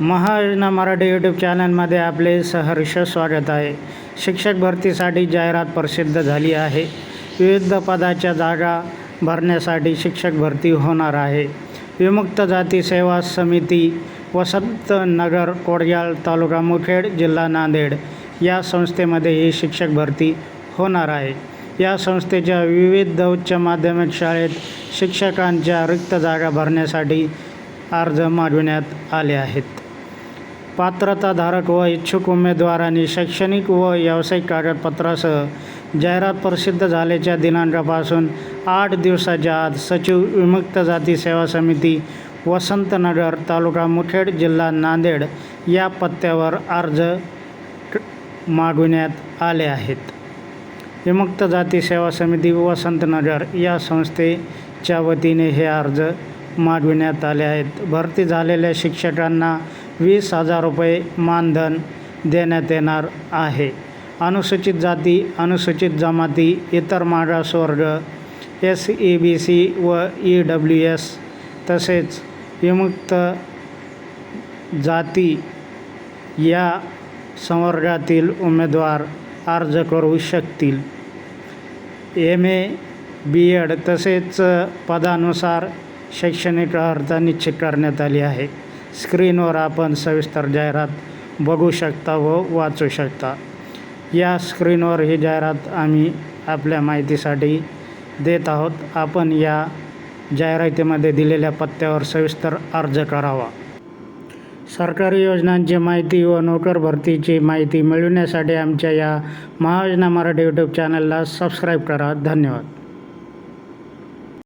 महायोजना Marathi YouTube चॅनलमध्ये आपले सहर्ष स्वागत आहे. शिक्षक भरतीसाठी जाहिरात प्रसिद्ध झाली आहे. विविध पदाच्या जागा भरण्यासाठी शिक्षक भरती होणार आहे. विमुक्त जाती सेवा समिती वसंतनगर कोडयाळ तालुका मुखेड जिल्हा नांदेड या संस्थेमध्ये ही शिक्षक भरती होणार आहे. या संस्थेच्या विविध उच्च माध्यमिक शाळेत शिक्षकांच्या रिक्त जागा भरण्यासाठी अर्ज मागवण्यात आले आहेत. पात्रताधारक व इच्छुक उमेदवारांनी शैक्षणिक व व्यावसायिक कागदपत्रासह जाहिरात प्रसिद्ध झाल्याच्या दिनांकापासून 8 दिवसाच्या आत सचिव विमुक्त जाती सेवा समिती वसंतनगर तालुका मुखेड जिल्हा नांदेड या पत्त्यावर अर्ज मागवण्यात आले आहेत. विमुक्त जाती सेवा समिती वसंतनगर या संस्थेच्या वतीने हे अर्ज मागविण्यात आले आहेत. भरती झालेल्या शिक्षकांना 20,000 रुपये मानधन देण्यात येणार आहे. अनुसूचित जाती, अनुसूचित जमाती, इतर मागासवर्ग, SEBC व EWS तसेच विमुक्त जाती या संवर्गातील उमेदवार अर्ज करू शकतील. MA, B.Ed तसेच पदानुसार शैक्षणिक अर्हता निश्चित करण्यात आली आहे. स्क्रीनवर आपण सविस्तर जाहिरात बघू शकता व वाचू शकता. या स्क्रीनवर ही जाहिरात आम्ही आपल्या माहितीसाठी देत आहोत. आपण या जाहिरातीमध्ये दिलेल्या पत्त्यावर सविस्तर अर्ज करावा. सरकारी योजनांची माहिती व नोकर भरतीची माहिती मिळविण्यासाठी आमच्या या महायोजना मराठी यूट्यूब चॅनलला सबस्क्राईब करा. धन्यवाद.